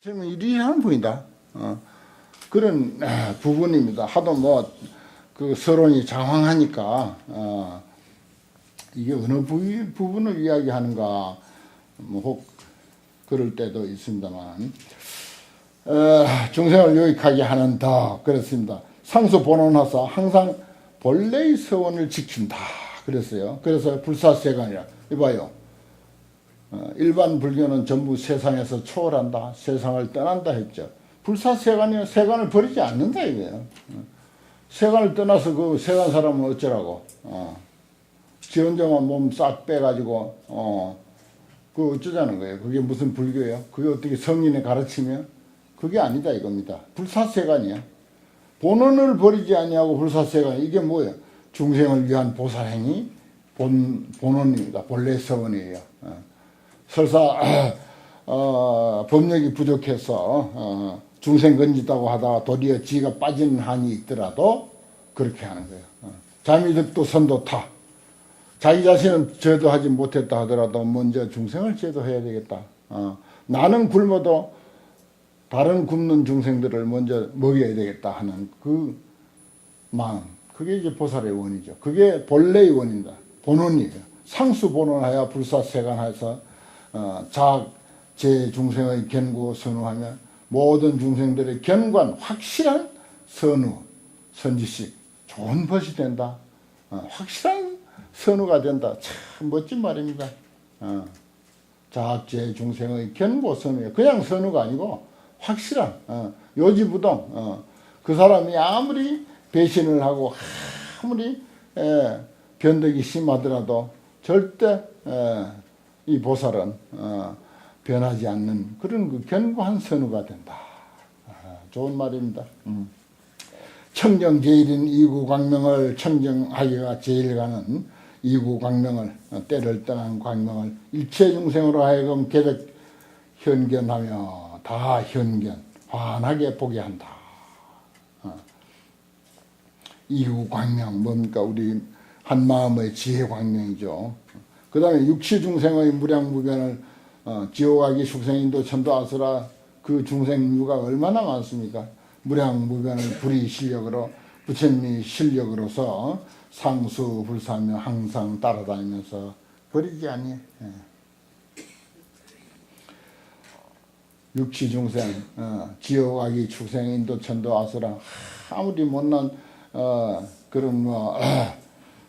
지금 이리하는 분이다. 그런 부분입니다. 하도 그 서론이 장황하니까 이게 어느 부분을 이야기하는가 혹 그럴 때도 있습니다만 중생을 유익하게 하는 더 그렇습니다. 상수 본원하사 항상 본래의 서원을 지킨다 그랬어요. 그래서 불사세간이라 이봐요. 일반 불교는 전부 세상에서 초월한다, 세상을 떠난다 했죠. 불사세간이요, 세간을 버리지 않는다 이거예요. 세간을 떠나서 그 세간 사람은 어쩌라고? 지 혼자만 몸 싹 빼가지고 그 어쩌자는 거예요. 그게 무슨 불교예요? 그게 어떻게 성인의 가르침이야? 그게 아니다 이겁니다. 불사세간이야. 본원을 버리지 아니하고 불사세간 이게 뭐예요? 중생을 위한 보살행위 본원입니다. 본래 서원이에요. 설사 법력이 부족해서 중생 건지다고 하다가 도리어 지가 빠지는 한이 있더라도 그렇게 하는 거예요. 자미득도 선도타. 자기 자신은 제도하지 못했다 하더라도 먼저 중생을 제도해야 되겠다. 나는 굶어도 다른 굶는 중생들을 먼저 먹여야 되겠다 하는 그 마음. 그게 이제 보살의 원이죠. 그게 본래의 원입니다. 본원이에요. 상수 본원하여 불사세간하여서 제 중생의 견고 선우하며 모든 중생들의 견고한 확실한 선우, 선지식, 좋은 벗이 된다. 확실한 선우가 된다. 참 멋진 말입니다. 제 중생의 견고 선우예요. 그냥 선우가 아니고 확실한 요지부동. 그 사람이 아무리 배신을 하고 아무리 변덕이 심하더라도 절대 이 보살은 변하지 않는 그런 그 견고한 선우가 된다. 좋은 말입니다. 청정제일인 이구광명을 청정하기가 제일 가는 이구광명을 때를 떠난 광명을 일체 중생으로 하여금 계속 현견하며 다 현견 환하게 보게 한다. 이구광명 뭡니까? 우리 한마음의 지혜광명이죠. 그 다음에 육치중생의 무량무변을 지옥아기 숙생인도 천도 아수라 그 중생류가 얼마나 많습니까? 무량무변을 불의 실력으로 부처님이 실력으로서 상수 불사며 항상 따라다니면서 버리지 아니해. 육치중생 지옥아기 축생인도 천도 아수라 아무리 못난 그런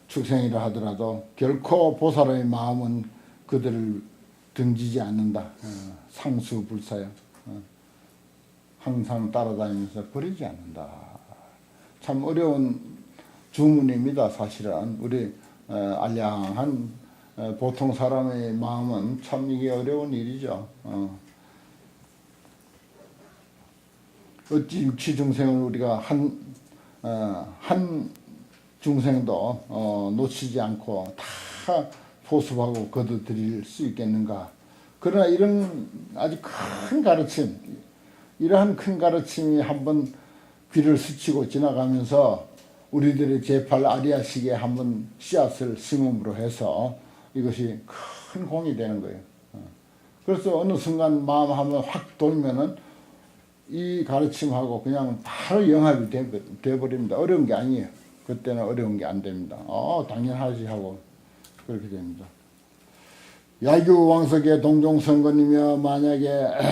축생이라 하더라도 결코 보살의 마음은 그들을 등지지 않는다. 상수불사야. 항상 따라다니면서 버리지 않는다. 참 어려운 주문입니다. 사실은 우리 알량한 보통 사람의 마음은 참 이게 어려운 일이죠. 어찌 육치중생을 우리가 한 중생도 놓치지 않고 다 보습하고 거둬들일 수 있겠는가. 그러나 이런 아주 큰 가르침, 이러한 큰 가르침이 한번 귀를 스치고 지나가면서 우리들의 제8 아리아식에 한번 씨앗을 심음으로 해서 이것이 큰 공이 되는 거예요. 그래서 어느 순간 마음 한번 확 돌면은 이 가르침하고 그냥 바로 영합이 되어버립니다. 어려운 게 아니에요. 그때는 어려운 게 안 됩니다. 당연하지 하고 그렇게 됩니다. 야규 왕석의 동종선건이며 만약에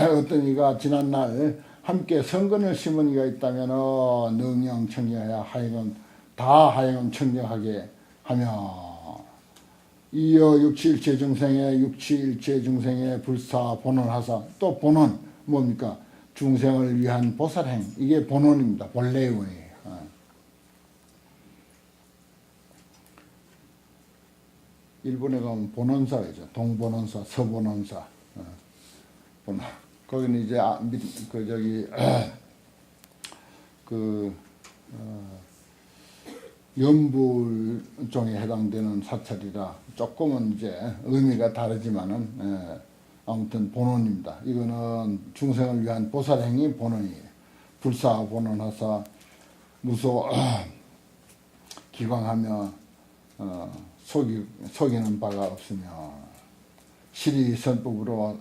어떤 이가 지난날 함께 선건을 심은 이가 있다면 능영 청정하여 하여금 다 하여금 청정하게 하며 이어 육치일체 중생의 불사 본원하사 또 본원 뭡니까? 중생을 위한 보살행 이게 본원입니다. 본래의 원이에요. 일본에 가면 본원사죠. 동본원사, 서본원사. 거기는 이제 연불종에 해당되는 사찰이라 조금은 이제 의미가 다르지만은 아무튼 본원입니다. 이거는 중생을 위한 보살행위 본원이에요. 불사 본원하사 무소 기광하며 속이는 바가 없으며 실이 선법으로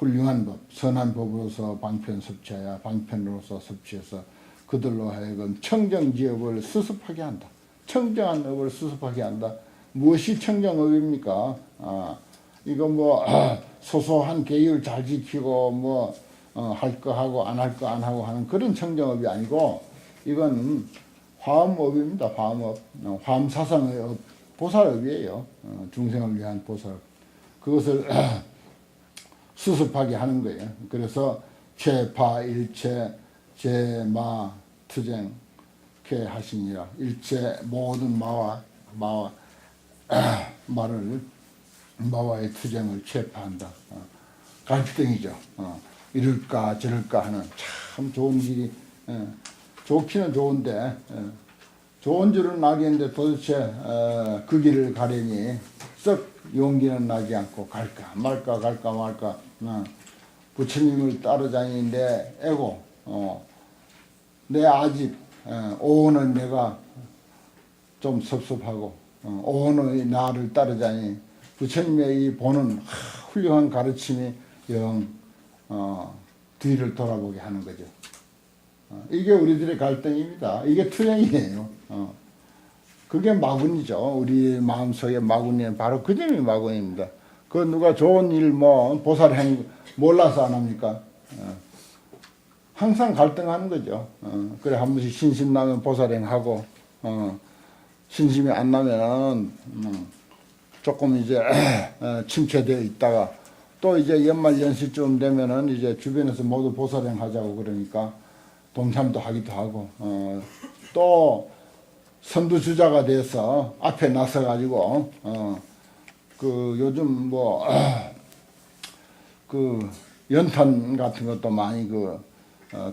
훌륭한 법, 선한 법으로서 방편 섭취하여 방편으로서 섭취해서 그들로 하여금 청정지업을 수습하게 한다. 청정한 업을 수습하게 한다. 무엇이 청정업입니까? 이거 뭐 소소한 계율 잘 지키고 뭐 할 거 하고 안 할 거 안 하고 하는 그런 청정업이 아니고 이건 화엄업입니다. 화엄업. 화엄사상의 업, 보살업이에요. 중생을 위한 보살업. 그것을 수습하게 하는 거예요. 그래서 죄파 일체 제마 투쟁 게 하시니라. 일체 모든 마와의 투쟁을 체파한다. 갈등이죠. 이럴까 저럴까 하는 참 좋은 길이 좋기는 좋은데 좋은 줄은 알겠는데 도대체 그 길을 가려니 썩 용기는 나지 않고 갈까 말까 부처님을 따르자니 내 애고 내 아집 오온은 내가 좀 섭섭하고 오온의 나를 따르자니 부처님의 이 보는 훌륭한 가르침이 영 뒤를 돌아보게 하는 거죠. 이게 우리들의 갈등입니다. 이게 투쟁이에요. 그게 마군이죠. 우리 마음속에 마군이 바로 그 점이 마군입니다. 그 누가 좋은 일 뭐 보살행 몰라서 안 합니까? 항상 갈등하는 거죠. 그래 한 번씩 신심 나면 보살행하고 신심이 안 나면은 조금 이제 침체되어 있다가 또 이제 연말 연시쯤 되면은 이제 주변에서 모두 보살행 하자고 그러니까 동참도 하기도 하고 또 선두주자가 돼서 앞에 나서 가지고 그 요즘 뭐 그 연탄 같은 것도 많이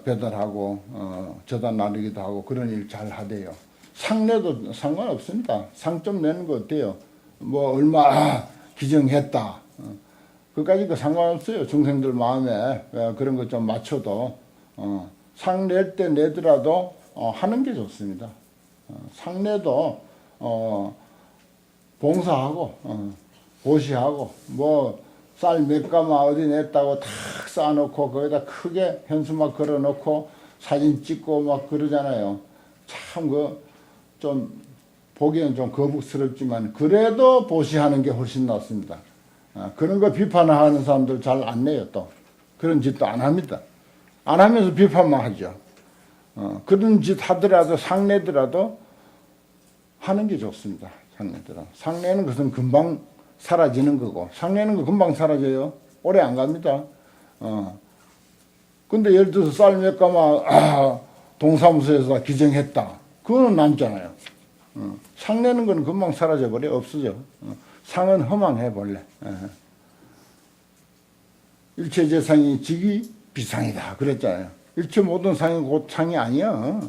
배달하고 저다 나르기도 하고 그런 일 잘 하대요. 상내도 상관없습니다. 상 좀 내는 거 어때요? 뭐 얼마 기증했다. 그까지 그 상관없어요. 중생들 마음에 그런 거 좀 맞춰도 상 낼 때 내더라도 하는 게 좋습니다. 상 내도 봉사하고 보시하고 뭐 쌀 몇 가마 어디 냈다고 탁 쌓아놓고 거기다 크게 현수막 걸어놓고 사진 찍고 막 그러잖아요. 참 좀 보기엔 좀 거북스럽지만 그래도 보시하는 게 훨씬 낫습니다. 그런 거 비판하는 사람들 잘 안 내요. 또 그런 짓도 안 합니다. 안 하면서 비판만 하죠. 그런 짓 하더라도 상 내더라도 하는 게 좋습니다. 상 내더라도. 상 내는 것은 금방 사라지는 거고 상 내는 거 금방 사라져요. 오래 안 갑니다. 근데 예를 들어서 쌀 몇 가마 동사무소에서 기증했다. 그거는 남잖아요. 상 내는 건 금방 사라져 버려. 없어져. 상은 허망해 본래. 일체 재상이 직이 비상이다 그랬잖아요. 일체 모든 상이 곧 상이 아니야.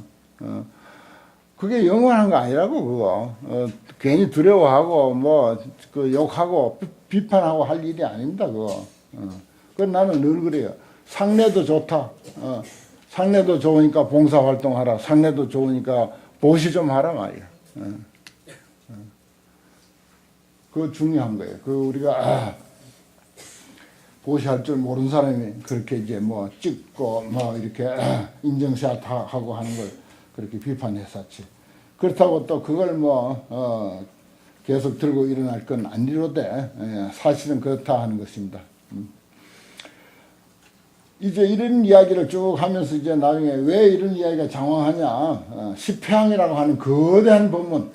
그게 영원한 거 아니라고 그거. 괜히 두려워하고 뭐 그 욕하고 비판하고 할 일이 아닙니다 그거. 그건 나는 늘 그래요. 상내도 좋다. 상내도 좋으니까 봉사활동하라. 상내도 좋으니까 보시 좀 하라 말이야. 그거 중요한 거예요. 그 우리가 보시할 줄 모르는 사람이 그렇게 이제 뭐 찍고 뭐 이렇게 인증샷 하고 하는 걸 그렇게 비판했었지. 그렇다고 또 그걸 뭐 계속 들고 일어날 건 아니로되 사실은 그렇다 하는 것입니다. 이제 이런 이야기를 쭉 하면서 이제 나중에 왜 이런 이야기가 장황하냐. 십회항이라고 하는 거대한 법문,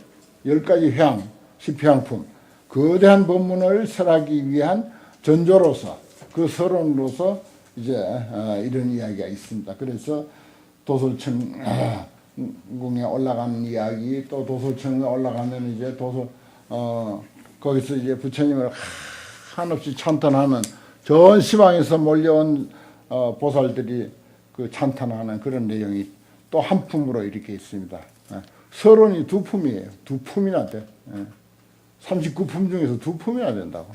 10가지 회항, 십회항품, 거대한 법문을 설하기 위한 전조로서 그 서론으로서 이제 이런 이야기가 있습니다. 그래서 도솔천궁에 올라가는 이야기, 또 도솔천궁에 올라가면 이제 거기서 이제 부처님을 한없이 찬탄하는 전 시방에서 몰려온 보살들이 그 찬탄하는 그런 내용이 또 한 품으로 이렇게 있습니다. 서론이 두 품이에요. 두 품이나 돼. 39품 중에서 두 품이나 된다고.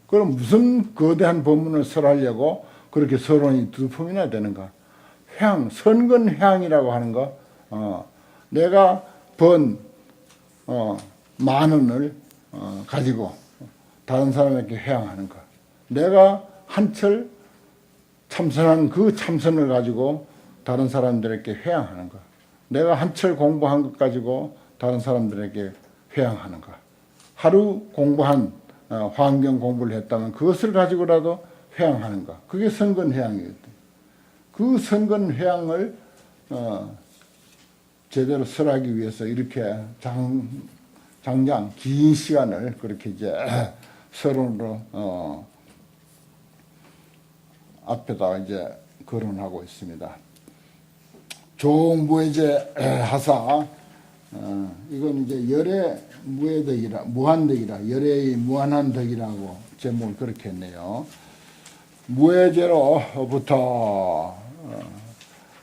그럼 무슨 거대한 법문을 설하려고 그렇게 서론이 두 품이나 되는가? 회항, 선근회항이라고 하는 거. 내가 번 만 원을 가지고 다른 사람에게 회항하는 거. 내가 한철 참선한 그 참선을 가지고 다른 사람들에게 회양하는 거. 내가 한철 공부한 것 가지고 다른 사람들에게 회양하는 거. 하루 공부한 환경 공부를 했다면 그것을 가지고라도 회양하는 거. 그게 선근회양이거든. 그 선근회양을 제대로 설하기 위해서 이렇게 장장 긴 시간을 그렇게 이제 서론으로 앞에다 이제 거론하고 있습니다. 조무해제 하사, 이건 이제 열의 무해덕이라, 무한덕이라, 열의 무한한 덕이라고 제목을 그렇게 했네요. 무해제로부터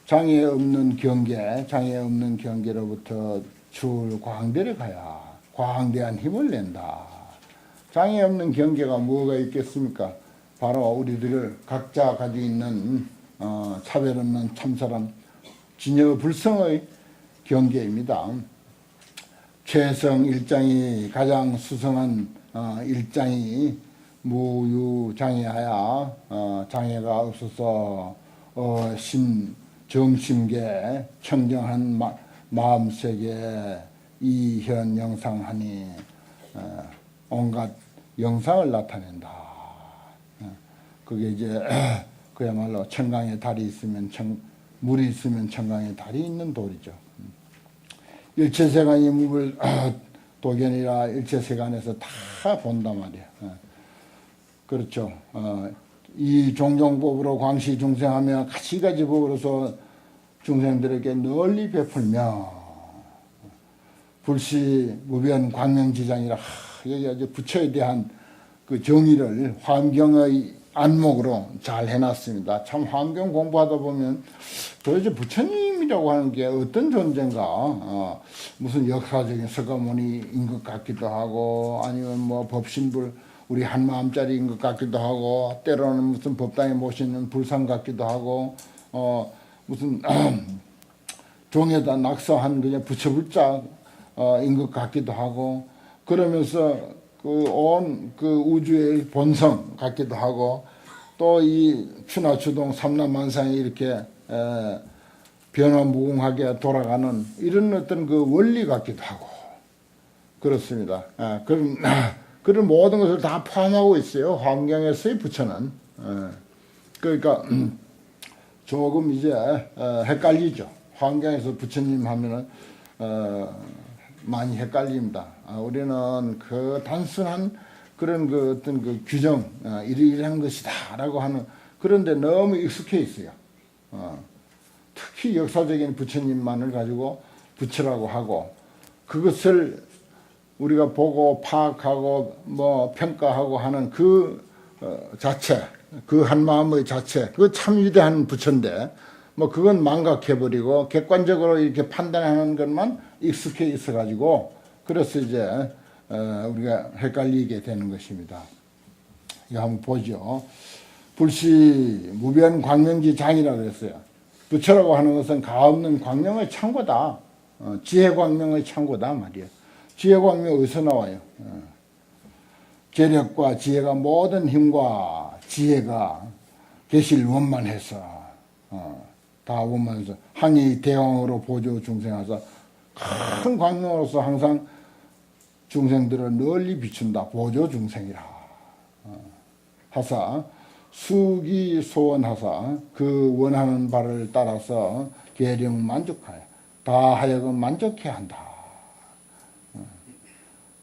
장애 없는 경계, 장애 없는 경계로부터 줄 광대를 가야 광대한 힘을 낸다. 장애 없는 경계가 뭐가 있겠습니까? 바로 우리들 각자 가지고 있는 차별 없는 참사람 진여 불성의 경계입니다. 최성 일장이 가장 수성한 일장이 무유장애하야 장애가 없어서 정심계 청정한 마음세계 이현 영상하니 온갖 영상을 나타낸다. 그게 이제 그야말로 청강에 달이 있으면 물이 있으면 청강에 달이 있는 돌이죠. 일체세간이 무불 도견이라 일체세간에서 다 본단 말이야. 그렇죠. 이 종종법으로 광시 중생하며 가지가지 법으로서 중생들에게 널리 베풀며 불시 무변 광명지장이라 여기 아주 부처에 대한 그 정의를 환경의 안목으로 잘 해놨습니다. 참 환경 공부하다 보면 도대체 부처님이라고 하는 게 어떤 존재인가, 무슨 역사적인 석가모니인 것 같기도 하고 아니면 뭐 법신불 우리 한마음짜리인 것 같기도 하고 때로는 무슨 법당에 모시는 불상 같기도 하고 무슨 종에다 낙서한 그냥 부처불자인 것 같기도 하고 그러면서 그 우주의 본성 같기도 하고 또 이 추나추동 삼라만상이 이렇게 변화무궁하게 돌아가는 이런 어떤 그 원리 같기도 하고 그렇습니다. 그런 모든 것을 다 포함하고 있어요. 환경에서의 부처는. 그러니까 조금 이제 헷갈리죠. 환경에서 부처님 하면은 많이 헷갈립니다. 우리는 그 단순한 그런 그 어떤 그 규정, 이러이러한 것이다라고 하는 그런데 너무 익숙해 있어요. 특히 역사적인 부처님만을 가지고 부처라고 하고 그것을 우리가 보고 파악하고 뭐 평가하고 하는 그 자체, 그 한마음의 자체, 그 참 위대한 부처인데 뭐 그건 망각해버리고 객관적으로 이렇게 판단하는 것만 익숙해 있어가지고 그래서 이제 우리가 헷갈리게 되는 것입니다. 이거 한번 보죠. 불시 무변 광명지 장이라고 그랬어요. 부처라고 하는 것은 가없는 광명의 창고다. 지혜 광명의 창고다 말이에요. 지혜 광명 어디서 나와요? 재력과 지혜가 모든 힘과 지혜가 계실 원만해서 다 원만해서 항이 대왕으로 보조 중생하사 큰 광명으로서 항상 중생들을 널리 비춘다. 보조 중생이라 하사 수기 소원하사 그 원하는 바를 따라서 계령 만족하여 다 하여금 만족해 한다.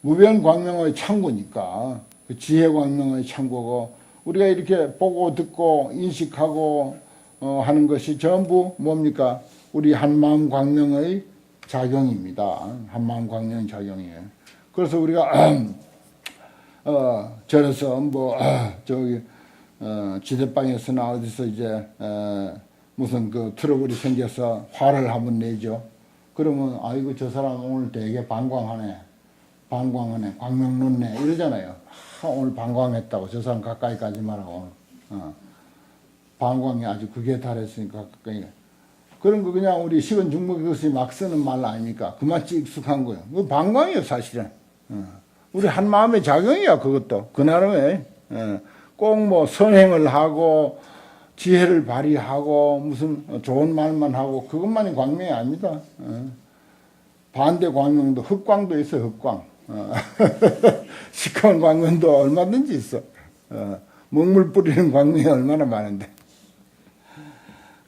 무변 광명의 창고니까 그 지혜 광명의 창고고 우리가 이렇게 보고 듣고 인식하고 하는 것이 전부 뭡니까? 우리 한마음 광명의 작용입니다. 한마음 광명 작용이에요. 그래서 우리가 절에서 뭐 저기 지대방에서나 어디서 이제 무슨 그 트러블이 생겨서 화를 한번 내죠. 그러면 아이고 저 사람 오늘 되게 방광하네, 광명 놓네 이러잖아요. 오늘 방광했다고 저 사람 가까이 가지 말라고. 방광이 아주 극에 달했으니까 가까이. 그런 거 그냥 우리 식은 중국 교수님 막 쓰는 말 아닙니까? 그만치 익숙한 거예요. 그 방광이에요 사실은. 우리 한 마음의 작용이야 그것도 그 나름에. 꼭 뭐 선행을 하고 지혜를 발휘하고 무슨 좋은 말만 하고 그것만이 광명이 아닙니다. 반대 광명도 흑광도 있어. 흑광. 시커먼 광명도 얼마든지 있어. 먹물 뿌리는 광명이 얼마나 많은데.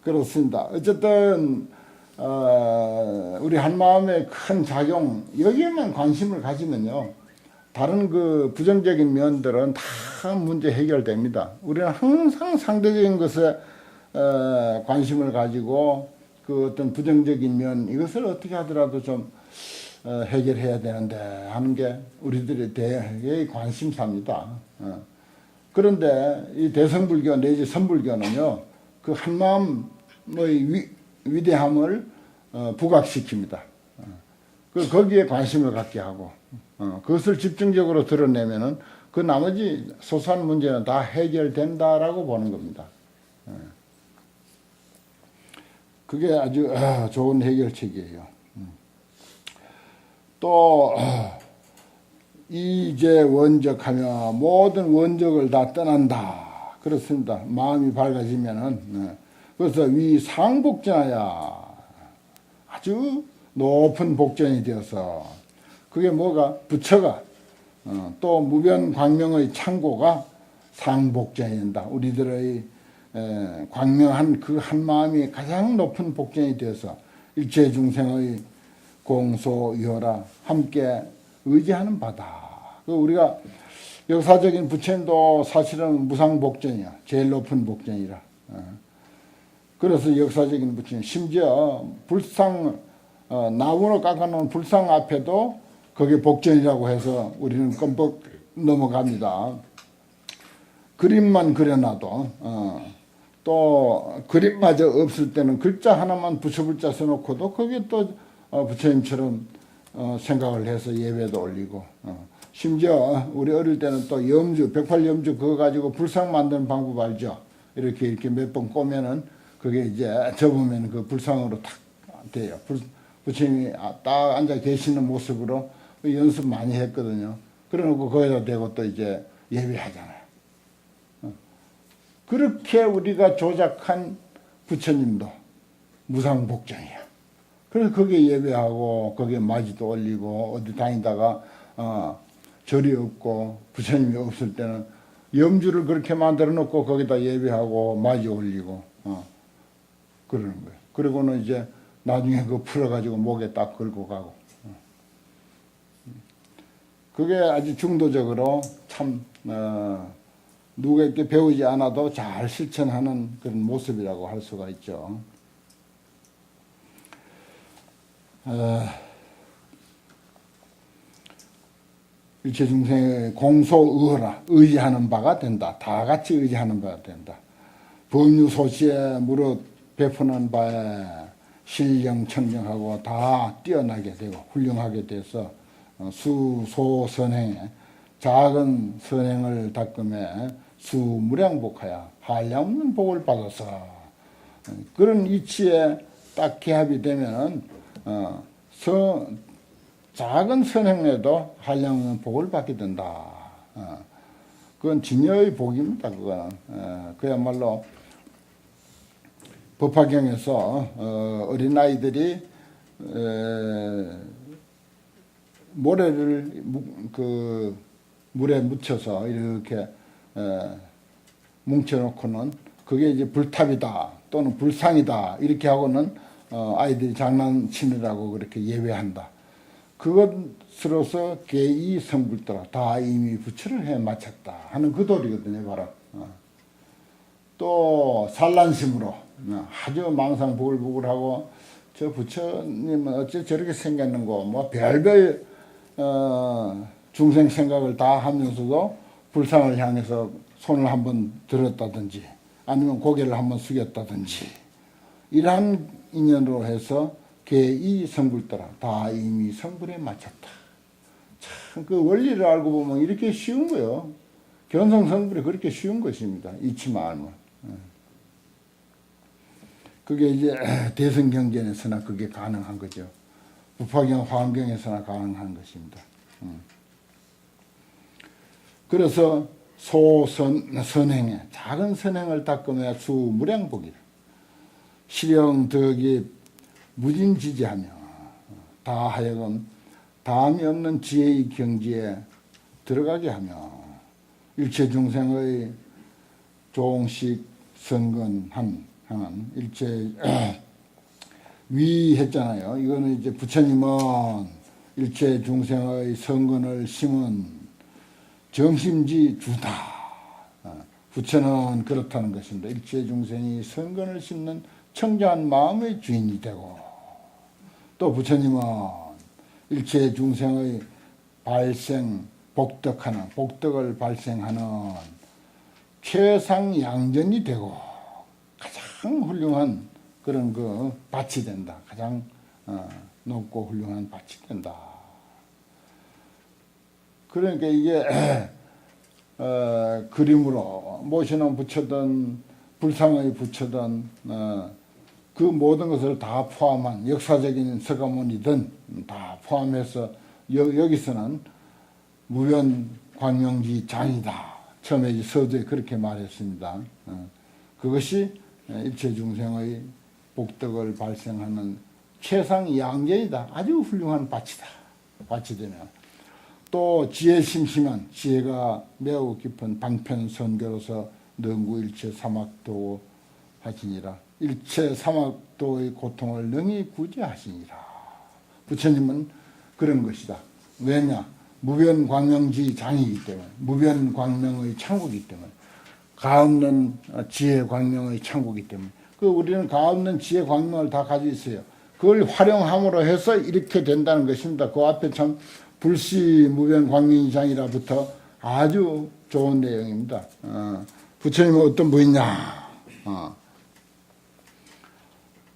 그렇습니다. 어쨌든 우리 한마음의 큰 작용 여기에만 관심을 가지면요, 다른 그 부정적인 면들은 다 문제 해결됩니다. 우리는 항상 상대적인 것에 관심을 가지고 그 어떤 부정적인 면 이것을 어떻게 하더라도 좀 해결해야 되는데 하는 게 우리들의 대의 관심사입니다. 그런데 이 대성불교 내지 선불교는요, 그 한마음의 위대함을 부각시킵니다. 거기에 관심을 갖게 하고 그것을 집중적으로 드러내면은 그 나머지 소소한 문제는 다 해결된다라고 보는 겁니다. 그게 아주 좋은 해결책이에요. 또 이제 원적하며 모든 원적을 다 떠난다. 그렇습니다. 마음이 밝아지면은 그래서 위상복전하야 아주 높은 복전이 되어서 그게 뭐가 부처가 또 무변광명의 창고가 상복전이 된다. 우리들의 광명한 그 한 마음이 가장 높은 복전이 되어서 일체 중생의 공소유호라 함께 의지하는 바다. 우리가 역사적인 부처님도 사실은 무상복전이야. 제일 높은 복전이라. 그래서 역사적인 부처님 심지어 불상 나무로 깎아놓은 불상 앞에도 그게 복전이라고 해서 우리는 껌뻑 넘어갑니다. 그림만 그려놔도 또 그림마저 없을 때는 글자 하나만 부처불자 써놓고도 거기에 또 부처님처럼 생각을 해서 예배도 올리고 심지어 우리 어릴 때는 또 염주, 백팔염주 그거 가지고 불상 만드는 방법 알죠? 이렇게 몇 번 꼬면은 그게 이제 접으면 그 불상으로 탁 돼요. 부처님이 딱 앉아 계시는 모습으로 연습 많이 했거든요. 그래놓고 거기다 대고 또 이제 예배하잖아요. 그렇게 우리가 조작한 부처님도 무상복전이야. 그래서 거기에 예배하고 거기에 마지도 올리고 어디 다니다가 절이 없고 부처님이 없을 때는 염주를 그렇게 만들어 놓고 거기다 예배하고 마지 올리고 그러는 거예요. 그리고는 이제 나중에 그거 풀어가지고 목에 딱 걸고 가고 그게 아주 중도적으로 참 누구에게 배우지 않아도 잘 실천하는 그런 모습이라고 할 수가 있죠. 일체 중생의 공소의허라 의지하는 바가 된다. 다 같이 의지하는 바가 된다. 법유소시에 무릇 베푸는 바에 신령청정하고 다 뛰어나게 되고 훌륭하게 돼서 수소선행에 작은 선행을 닦음에 수무량복하여 한량없는 복을 받아서 그런 이치에 딱 개합이 되면은 작은 선행에도 한량없는 복을 받게 된다. 그건 진여의 복입니다. 그거는 그야말로 법화경에서 어린아이들이 모래를 그 물에 묻혀서 이렇게 뭉쳐놓고는 그게 이제 불탑이다 또는 불상이다 이렇게 하고는 아이들이 장난치느라고 그렇게 예외한다. 그것으로서 개이 성불더라 다 이미 부처를 해 마쳤다 하는 그 도리거든요. 바로 또 산란심으로 아주 망상부글부글하고 저 부처님은 어째 저렇게 생겼는고 뭐 별별 중생 생각을 다 하면서도 불상을 향해서 손을 한번 들었다든지 아니면 고개를 한번 숙였다든지 이러한 인연으로 해서 개이 성불더라 다 이미 성불에 마쳤다. 참 그 원리를 알고 보면 이렇게 쉬운 거예요. 견성성불이 그렇게 쉬운 것입니다. 이치만 알면. 그게 이제 대성경전에서나 그게 가능한 거죠. 부파경 화엄경에서나 가능한 것입니다. 그래서 선행에 작은 선행을 닦으며 수무량복이라. 실형덕이 무진지지하며 다 하여금 다함이 없는 지혜의 경지에 들어가게 하며 일체 중생의 종식 선근한 하는 일체 위했잖아요. 이거는 이제 부처님은 일체 중생의 선근을 심은 정심지 주다. 부처는 그렇다는 것입니다. 일체 중생이 선근을 심는 청정한 마음의 주인이 되고, 또 부처님은 일체 중생의 복덕을 발생하는 최상양전이 되고 가장 훌륭한 그런 그 밭이 된다. 가장 높고 훌륭한 밭이 된다. 그러니까 이게 그림으로 모시는 부처든 불상의 부처든 그 모든 것을 다 포함한 역사적인 서가모니든 다 포함해서 여기서는 무변광명지 장이다. 처음에 서두에 그렇게 말했습니다. 그것이 일체 중생의 복덕을 발생하는 최상 양견이다. 아주 훌륭한 밭이다. 밭이 되면 또 지혜심심한 지혜가 매우 깊은 방편선교로서 능구일체 사막도 하시니라. 일체 사막도의 고통을 능히 구제하시니라. 부처님은 그런 것이다. 왜냐? 무변광명지 장이기 때문에, 무변광명의 창고이기 때문에, 가없는 지혜 광명의 창고이기 때문에, 우리는 가없는 지혜 광명을 다 가지고 있어요. 그걸 활용함으로 해서 이렇게 된다는 것입니다. 그 앞에 참 불시 무변광명지 장이라부터 아주 좋은 내용입니다. 부처님은 어떤 분이냐?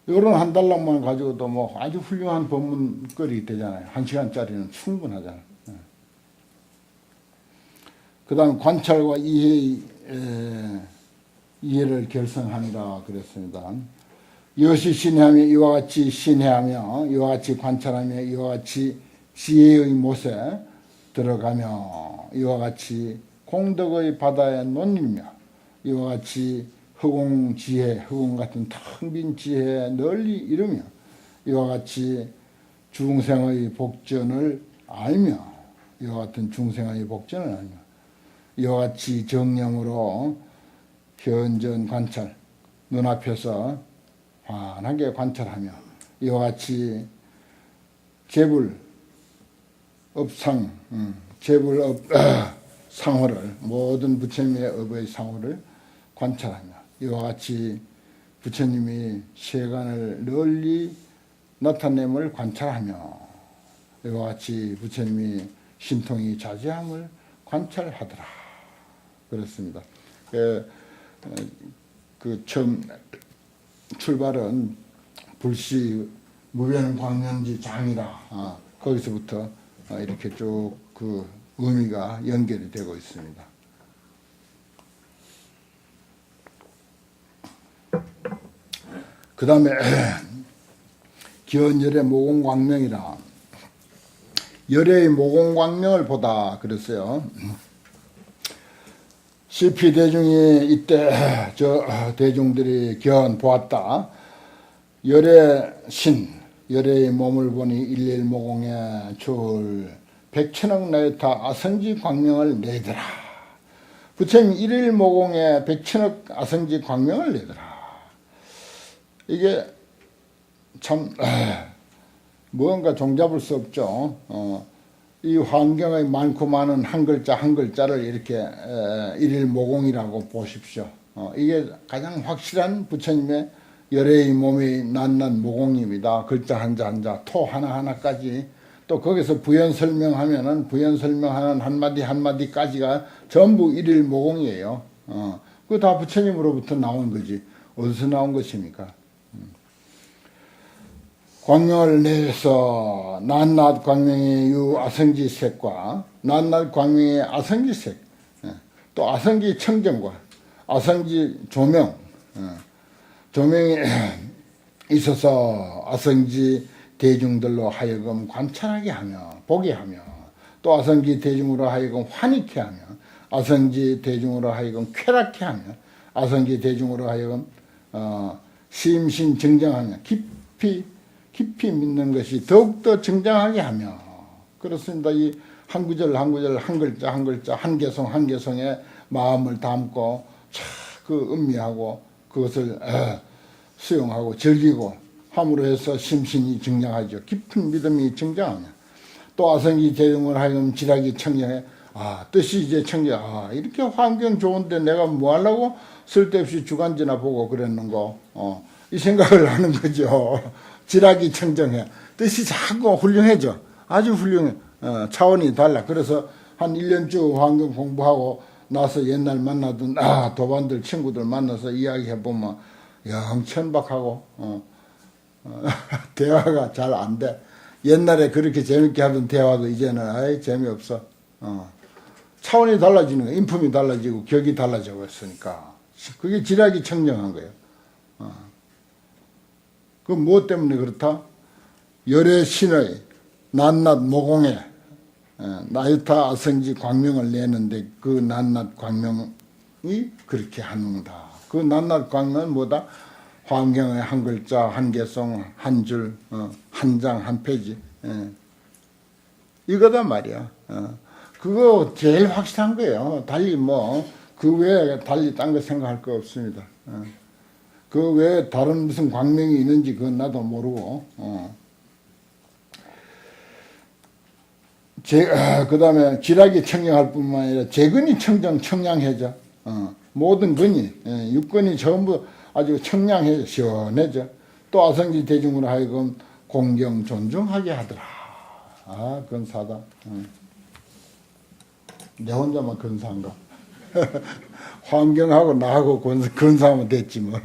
요런 한 달락만 가지고도 뭐 아주 훌륭한 법문거리 되잖아요. 1시간짜리는 충분하잖아요. 그 다음 관찰과 이해를 결성한다 그랬습니다. 이것이 신해하며 이와 같이 신해하며 이와 같이 관찰하며 이와 같이 지혜의 못에 들어가며 이와 같이 공덕의 바다에 논이며 이와 같이 허공지혜, 허공 같은 텅 빈 지혜에 널리 이르며 이와 같이 중생의 복전을 알며 이와 같은 중생의 복전을 알며 이와 같이 정념으로 현전 관찰, 눈앞에서 환하게 관찰하며 이와 같이 상호를 모든 부처님의 업의 상호를 관찰하며 이와 같이 부처님이 세간을 널리 나타냄을 관찰하며 이와 같이 부처님이 신통이 자제함을 관찰하더라. 그렇습니다. 처음 출발은 불시 무변광명지 장이라 거기서부터 이렇게 쭉 그 의미가 연결이 되고 있습니다. 그 다음에 기원열의 모공광명이라 열의 모공광명을 보다 그랬어요. CP 대중이 이때 대중들이 기원 보았다. 열의 신, 열의 몸을 보니 일일모공에 줄 백천억 나이타 아성지 광명을 내더라. 부처님이 일일모공에 백천억 아성지 광명을 내더라. 이게 참 무언가 종잡을 수 없죠. 이 환경의 많고 많은 한 글자 한 글자를 이렇게 일일모공이라고 보십시오. 이게 가장 확실한 부처님의 열애의 몸이 낱낱 모공입니다. 글자 한자 한자, 토 하나하나까지 또 거기서 부연 설명하면은 부연 설명하는 한마디 한마디까지가 전부 일일모공이에요. 그거 다 부처님으로부터 나온 거지. 어디서 나온 것입니까? 광명을 내서 낱낱 광명의 유 아성지색과 낱낱 광명의 아성지색, 또 아성지 청정과 아성지 조명, 조명이 있어서 아성지 대중들로 하여금 관찰하게 하며 보게 하며 또 아성지 대중으로 하여금 환희케 하며 아성지 대중으로 하여금 쾌락해 하며 아성지 대중으로 하여금 심신정정하며 깊이 믿는 것이 더욱더 정정하게 하며 그렇습니다. 이 한 구절 한 구절 한 글자 한 글자 한 개성 한 개성에 마음을 담고 그 음미하고 그것을 수용하고 즐기고 함으로 해서 심신이 정정하죠. 깊은 믿음이 정정하며 또 아성지 대중을 하여금 지락이 청정해 뜻이 이제 청정 이렇게 환경 좋은데 내가 뭐 하려고 쓸데없이 주간지나 보고 그랬는고 이 생각을 하는 거죠. 지락이 청정해 뜻이 자꾸 훌륭해져. 아주 훌륭해. 차원이 달라. 그래서 한 1년쯤 환경 공부하고 나서 옛날 만나던 도반들 친구들 만나서 이야기해보면 영 천박하고 대화가 잘 안 돼. 옛날에 그렇게 재밌게 하던 대화도 이제는 재미없어. 차원이 달라지는 거야. 인품이 달라지고 격이 달라져 버렸으니까. 그게 지략이 청정한 거예요. 그 무엇 때문에 그렇다? 열의 신의 낱낱 모공에 나유타 아성지 광명을 내는데 그 낱낱 광명이 그렇게 하는다. 그 낱낱 광명은 뭐다? 환경의 한 글자, 한 개성, 한 줄, 한 장, 한 페이지. 이거다 말이야. 그거 제일 확실한 거예요. 달리 그 외에 달리 딴 거 생각할 거 없습니다. 그 외에 다른 무슨 광명이 있는지 그건 나도 모르고. 그 다음에 지락이 청량할 뿐만 아니라 재근이 청량해져. 모든 근이, 육근이 전부 아주 청량해져, 시원해져. 또 아성지 대중으로 하여금 공경, 존중하게 하더라. 근사하다. 내 혼자만 근사한가? 환경하고 나하고 근사하면 됐지 뭐.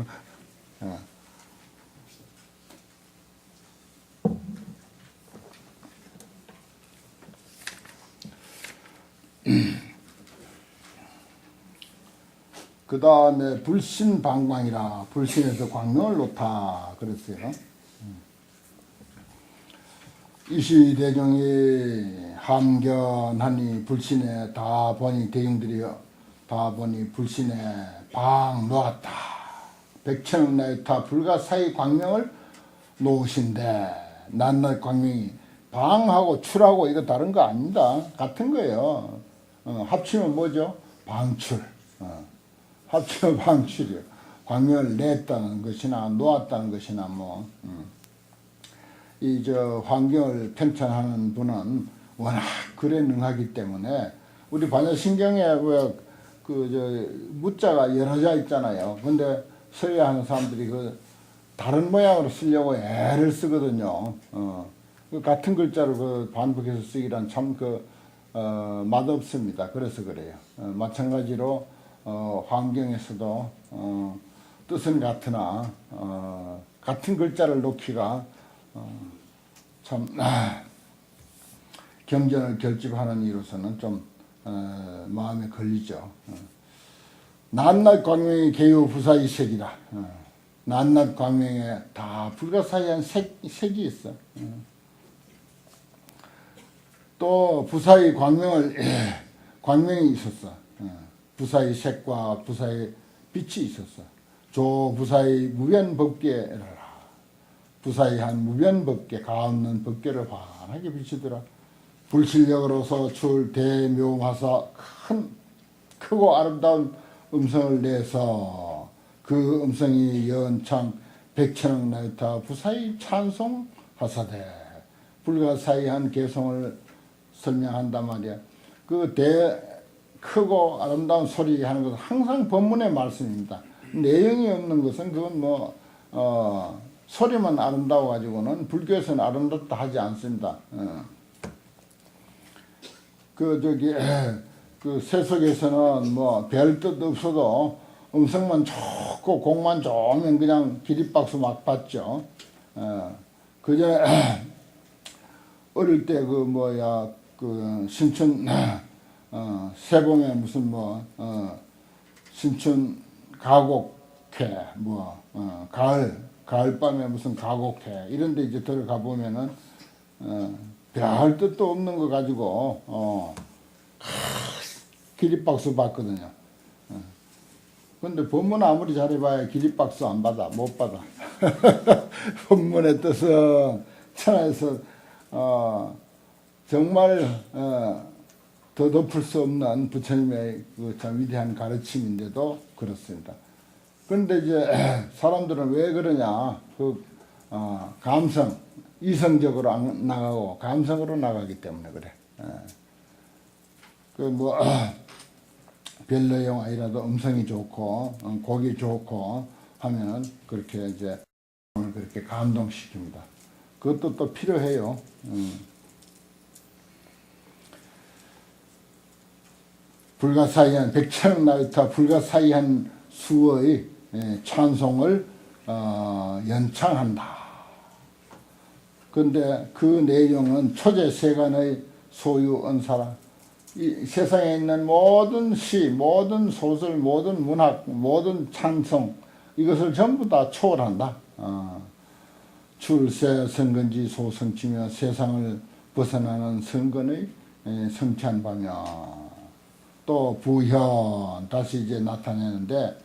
그 다음에 불신방광이라 불신에서 광명을 놓다 그랬어요. 이시대중이 함견하니 불신에 다 보니 대중들이여 다 보니 불신에 방 놓았다. 백천억 나이타 불가사의 광명을 놓으신데 낱낱 광명이 방하고 출하고 이거 다른 거 아닙니다. 같은 거예요. 합치면 뭐죠? 방출. 합치면 방출이요. 광명을 냈다는 것이나 놓았다는 것이나 환경을 편찬하는 분은 워낙 글에 능하기 때문에 우리 반야신경에 무자가 여러 자 있잖아요. 근데 서예 하는 사람들이 다른 모양으로 쓰려고 애를 쓰거든요. 같은 글자로 반복해서 쓰기란 참 맛없습니다. 그래서 그래요. 마찬가지로 환경에서도 뜻은 같으나 같은 글자를 놓기가 참 경전을 결집하는 이로서는 좀 마음에 걸리죠. 낱낱 광명의 개요 부사의 색이다. 낱낱 광명에 다 불가사의한 색이 있어. 또 부사의 광명이 있었어. 부사의 색과 부사의 빛이 있었어. 조 부사의 무변법계라. 부사의 한 무변법계, 가없는 법계를 환하게 비치더라. 불실력으로서 출 대묘마사 크고 아름다운 음성을 내서 그 음성이 연창 백천억 나이타 부사의 찬송하사대 불가사의한 개성을 설명한단 말이야. 크고 아름다운 소리 하는 것은 항상 법문의 말씀입니다. 내용이 없는 것은 그건 소리만 아름다워 가지고는 불교에서는 아름답다 하지 않습니다. 세속에서는 별 뜻 없어도 음성만 좋고 곡만 좋으면 그냥 기립박수 막 받죠. 그전에 어릴 때 신춘 세봉에 무슨 신춘 가곡회 가을밤에 무슨 가곡회 이런 데 이제 들어가 보면은 별 뜻도 없는 거 가지고 기립박수 받거든요. 근데 법문 아무리 잘해봐야 기립박수 안 받아, 못 받아. 법문의 뜻은 천하에서 정말 더 덮을 수 없는 부처님의 그 참 위대한 가르침인데도 그렇습니다. 그런데 이제 사람들은 왜 그러냐? 그 감성, 이성적으로 안 나가고 감성으로 나가기 때문에 그래. 그 뭐 별 내용 아니라도 음성이 좋고 곡이 좋고 하면 그렇게 이제 그렇게 감동시킵니다. 그것도 또 필요해요. 불가사의한 백천억 나이타 불가사의한 수의 찬송을 연창한다. 그런데 그 내용은 초제세간의 소유 언사라. 이 세상에 있는 모든 시, 모든 소설, 모든 문학, 모든 찬송 이것을 전부 다 초월한다. 출세 성근지 소성치며 세상을 벗어나는 성근의 성취한 바며 또 부현 다시 이제 나타내는데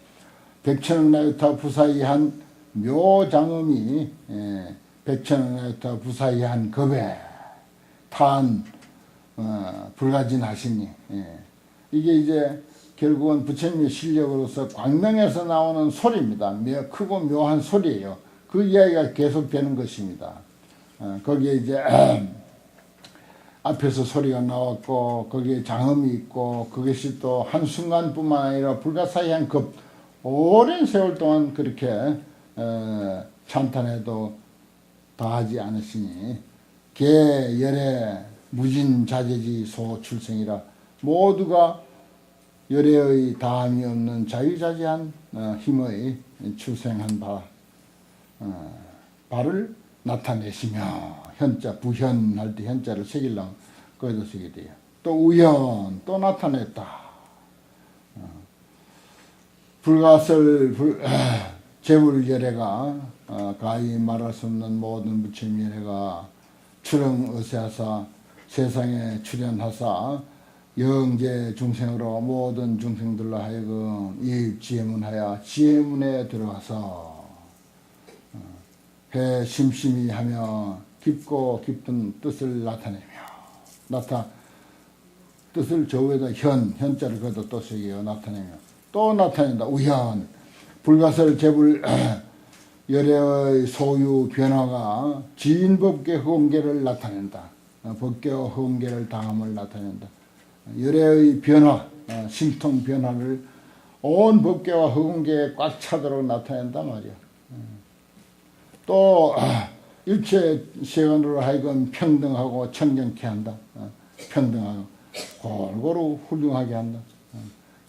백천억 나유타 부사이한 묘장음이 백천억 나유타 부사이한 겁에 탄 불가진하시니 이게 이제 결국은 부처님의 실력으로서 광명에서 나오는 소리입니다. 크고 묘한 소리예요. 그 이야기가 계속되는 것입니다. 거기에 이제 앞에서 소리가 나왔고 거기에 장음이 있고 그것이 또 한순간뿐만 아니라 불가사의한 급 오랜 세월 동안 그렇게 찬탄해도 다하지 않으시니 개열의 무진자재지 소출생이라 모두가 열애의 다함이 없는 자유자재한 힘의 출생한 바를 나타내시며 현자 부현할 때 현자를 새기려면 거기도 쓰게 돼요. 또 우현 또 나타냈다. 불가설 재물열애가 가히 말할 수 없는 모든 부처님 열애가 출응의세하사 세상에 출현하사 영제 중생으로 모든 중생들로 하여금 이지혜문하여 지혜문에 들어가서 심심히 하며 깊고 깊은 뜻을 나타내며 뜻을 저 위에다 현자를 그어도 또 쓰기요 나타내며 또 나타낸다. 우현 불가설 재불 열애의 소유 변화가 지인법계 허공계를 나타낸다. 법계와 허공계를 다함을 나타낸다. 열애의 변화, 신통 변화를 온 법계와 허공계에 꽉 차도록 나타낸다 말이야. 또 일체 세간으로 하여금 평등하고 청정케 한다. 평등하고 골고루 훌륭하게 한다.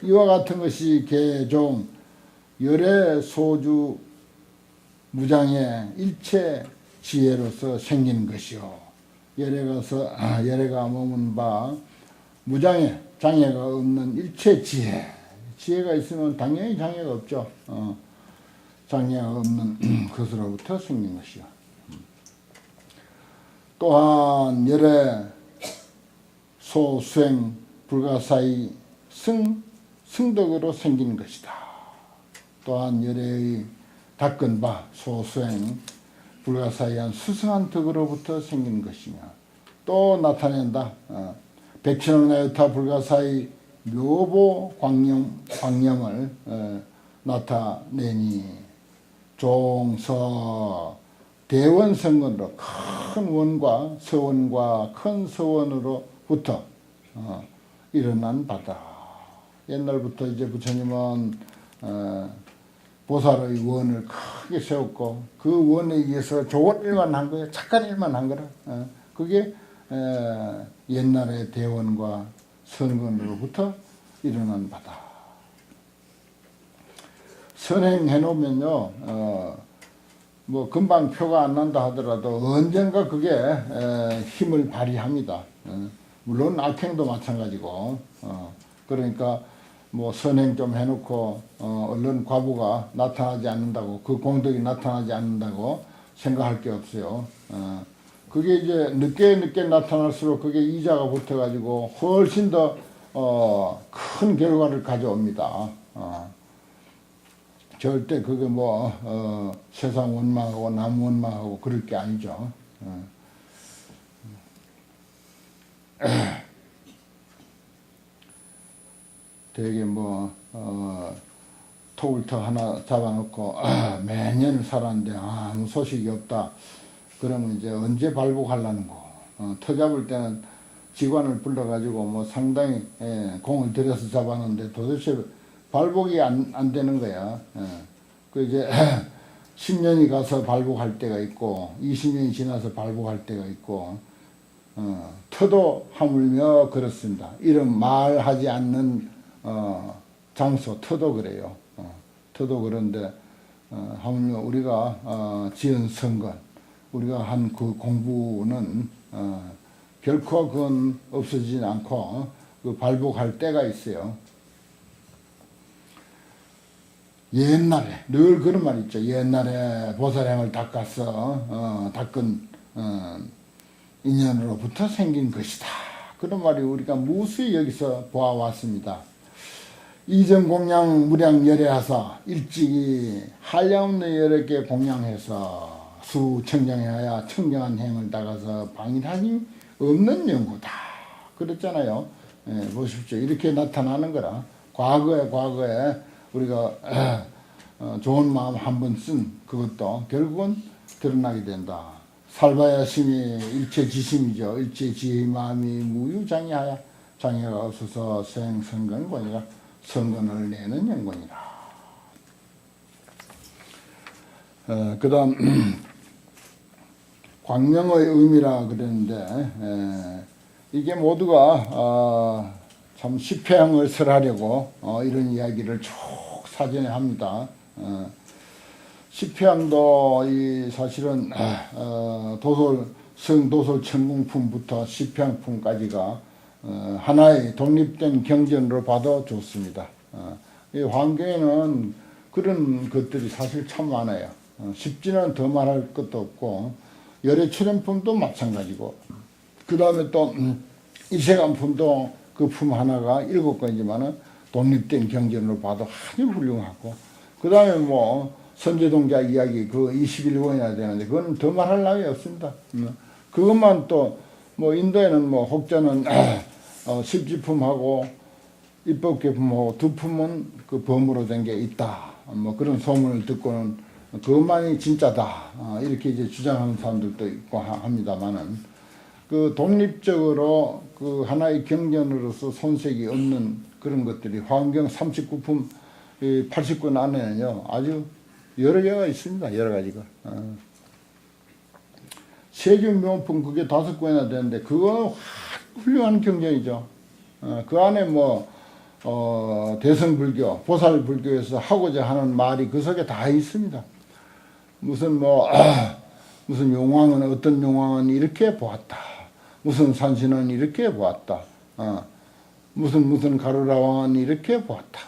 이와 같은 것이 개종 열애 소주 무장의 일체 지혜로서 생긴 것이요. 열애가 머문 바 무장에 장애가 없는 일체 지혜가 있으면 당연히 장애가 없죠. 장애가 없는 것으로부터 생긴 것이요. 또한 열애 소수행 불가사의 승덕으로 생긴 것이다. 또한 열애의 닦은 바 소수행 불가사의한 수승한 덕으로부터 생긴 것이며 또 나타낸다. 백천억 나유타 불가사의 묘보 광념을 나타내니 종서 대원성근으로 큰 원과 서원과 큰 서원으로부터 일어난 바다. 옛날부터 이제 부처님은 보살의 원을 크게 세웠고 그 원에 의해서 좋은 일만 한 거예요. 착한 일만 한 거라. 그게 옛날의 대원과 선근으로부터 일어난 바다. 선행해 놓으면요, 뭐 금방 표가 안 난다 하더라도 언젠가 그게 힘을 발휘합니다. 물론 악행도 마찬가지고. 그러니까 뭐 선행 좀 해놓고 얼른 과보가 나타나지 않는다고, 그 공덕이 나타나지 않는다고 생각할 게 없어요. 그게 이제 늦게 나타날수록 그게 이자가 붙어가지고 훨씬 더 큰 결과를 가져옵니다. 절대 그게 세상 원망하고 남 원망하고 그럴 게 아니죠. 되게 토울터 하나 잡아놓고 매년 살았는데 아무 소식이 없다. 그러면 이제 언제 발복하려는 거. 터 잡을 때는 직관을 불러가지고 상당히 공을 들여서 잡았는데 도대체 발복이 안 되는 거야. 그 이제 10년이 가서 발복할 때가 있고 20년이 지나서 발복할 때가 있고 터도 하물며 그렇습니다. 이런 말하지 않는 장소 터도 그래요. 터도 그런데 하물며 우리가 지은 선건 우리가 한 그 공부는 결코 그건 없어지지 않고 그 발복할 때가 있어요. 옛날에 늘 그런 말 있죠. 옛날에 보살행을 닦아서 닦은 인연으로부터 생긴 것이다. 그런 말이 우리가 무수히 여기서 보아왔습니다. 이전공양 무량열애하사 일찍이 한량없는 여러 공양해서 수청정해야 청정한 행을 닦아서 방일하니 없는 연구다. 그랬잖아요. 보십시오. 이렇게 나타나는 거라. 과거에 우리가 좋은 마음 한 번 쓴 그것도 결국은 드러나게 된다. 살바야 심이 일체지심이죠. 일체지의 마음이 무유장애하야 장애가 없어서 생선건권이라 선건을 내는 연건이라. 그 다음 광명의 의미라 그랬는데 이게 모두가 참 시패형을 설하려고 이런 이야기를 쭉 사전에 합니다. 시패형도 이 사실은 성도솔 천궁품부터 시패형품까지가 하나의 독립된 경전으로 봐도 좋습니다. 이 환경에는 그런 것들이 사실 참 많아요. 쉽지는 더 말할 것도 없고 열애 출연품도 마찬가지고 그 다음에 또 이세간품도 그 품 하나가 7건이지만은 독립된 경전으로 봐도 아주 훌륭하고 그 다음에 선제동자 이야기 그 21권이나 되는데 그건 더 말할 나위 없습니다. 그것만 또 인도에는 혹자는 십지품하고 입법계품하고 두 품은 그 범으로 된 게 있다. 그런 소문을 듣고는 그것만이 진짜다. 이렇게 이제 주장하는 사람들도 있고 합니다만은 그 독립적으로 그 하나의 경전으로서 손색이 없는 그런 것들이 화엄경 39품 80권 안에는요 아주 여러 개가 있습니다. 여러 가지가. 세균명품 그게 5권이나 되는데 그거 훌륭한 경전이죠. 그 안에 대성불교, 보살불교에서 하고자 하는 말이 그 속에 다 있습니다. 무슨 용왕은 어떤 용왕은 이렇게 보았다. 무슨 산신은 이렇게 보았다. 무슨 가루라왕은 이렇게 보았다.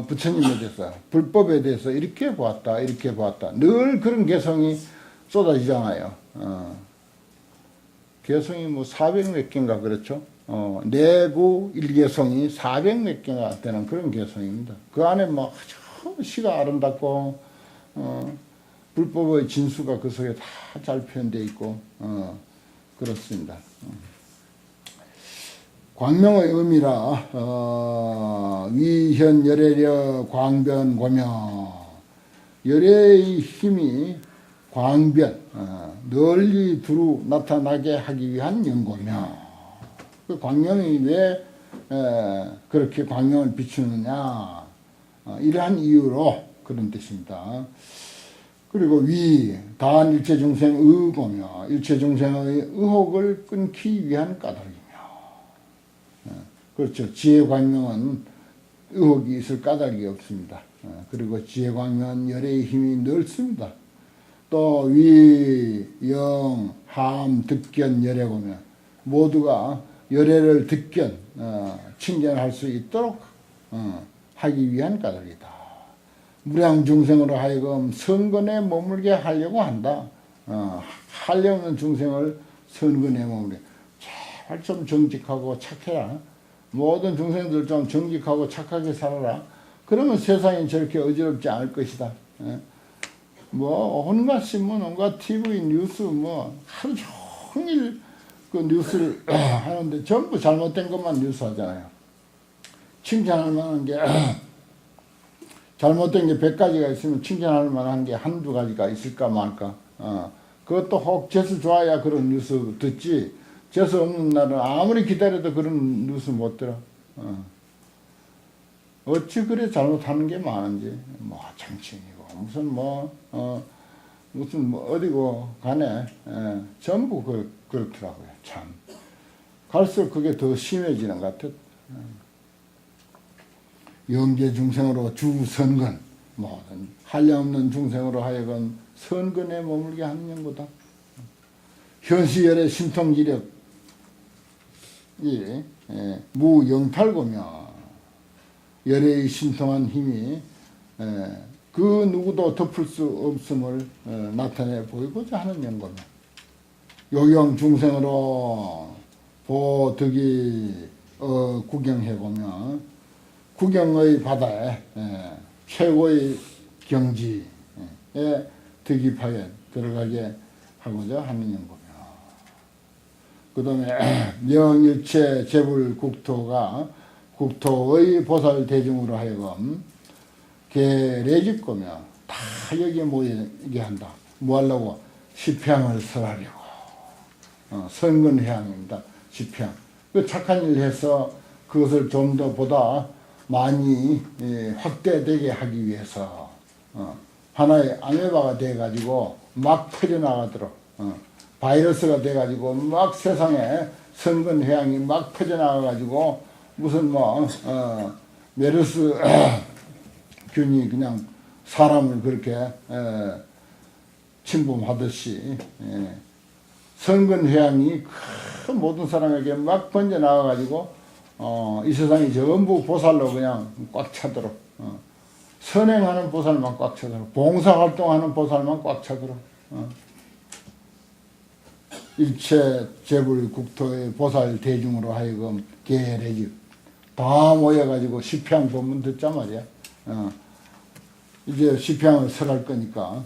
부처님에 대해서 불법에 대해서 이렇게 보았다. 이렇게 보았다. 늘 그런 개성이 쏟아지잖아요. 개성이 400몇 개인가 그렇죠. 내구 일개성이 400몇 개가 되는 그런 개성입니다. 그 안에 아주 시가 아름답고 불법의 진수가 그 속에 다 잘 표현되어 있고 그렇습니다. 광명의 의미라 위현 열애려 광변 고명 열애의 힘이 광변 널리 두루 나타나게 하기 위한 연고명. 그 광명이 왜 그렇게 광명을 비추느냐 이러한 이유로 그런 뜻입니다. 그리고 위, 다한 일체중생 의고며 일체중생의 의혹을 끊기 위한 까닭이며 그렇죠. 지혜광명은 의혹이 있을 까닭이 없습니다. 그리고 지혜광명은 열애의 힘이 넓습니다. 또 위, 영, 함, 득견, 열애고며 모두가 열애를 득견, 칭견할 수 있도록 하기 위한 까닭이다. 무량중생으로 하여금 선건에 머물게 하려고 한다. 하려는 중생을 선건에 머물게. 제발 좀 정직하고 착해라. 모든 중생들 좀 정직하고 착하게 살아라. 그러면 세상이 저렇게 어지럽지 않을 것이다. 예. 뭐 온갖 신문, 온갖 TV 뉴스 뭐 하루 종일 그 뉴스를 하는데 전부 잘못된 것만 뉴스 하잖아요. 칭찬할 만한 게 잘못된 게 100가지가 있으면 칭찬할 만한 게 한두 가지가 있을까 말까. 그것도 혹 재수 좋아야 그런 뉴스 듣지. 재수 없는 날은 아무리 기다려도 그런 뉴스 못 들어. 어찌 그래 잘못하는 게 많은지. 뭐 정치인이고 무슨 무슨 뭐 어디고 간에 전부 그렇더라고요. 참 갈수록 그게 더 심해지는 것 같아. 영계 중생으로 주선근 모든 한량없는 중생으로 하여금 선근에 머물게 하는 연고다. 현시열의 신통지력이 무영탈고며 열의 신통한 힘이 그 누구도 덮을 수 없음을 나타내 보이고자 하는 연고며 요경 중생으로 보득이 구경해보며 구경의 바다에 최고의 경지에 득입하여 들어가게 하고자 하는 연고며 그 다음에 명일체 재불 국토가 국토의 보살 대중으로 하여금 계례짓고며 다 여기에 모이게 한다. 뭐 하려고? 시평을 설하려고. 선근해양입니다. 시평. 그 착한 일 해서 그것을 좀 더 보다 많이 확대되게 하기 위해서 하나의 아메바가 돼가지고 막 퍼져나가도록 바이러스가 돼가지고 막 세상에 선근회양이 막 퍼져나가가지고 무슨 메르스 균이 그냥 사람을 그렇게 침범하듯이 선근회양이 큰 모든 사람에게 막 번져나가가지고 이 세상이 전부 보살로 그냥 꽉 차도록 선행하는 보살만 꽉 차도록 봉사활동하는 보살만 꽉 차도록 일체 재불 국토의 보살 대중으로 하여금 계례집 다 모여가지고 시평 법문 듣자 말이야. 이제 시평을 설할 거니까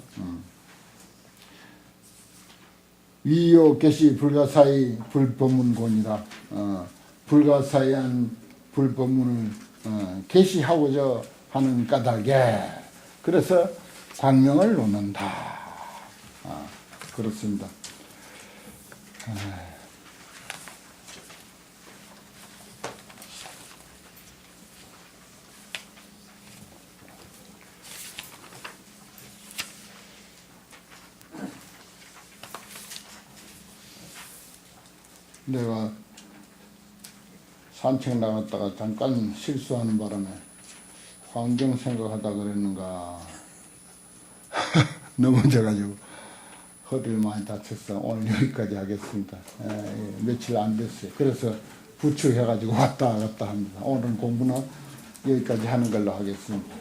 위요 계시 불가사의 불법문곤이라 불가사의한 불법문을 계시하고자 하는 까닭에 그래서 광명을 놓는다. 그렇습니다. 내가 산책 나갔다가 잠깐 실수하는 바람에 환경 생각하다 그랬는가 넘어져가지고 허리를 많이 다쳤어. 오늘 여기까지 하겠습니다. 며칠 안 됐어요. 그래서 부추해가지고 왔다 갔다 합니다. 오늘 공부는 여기까지 하는 걸로 하겠습니다.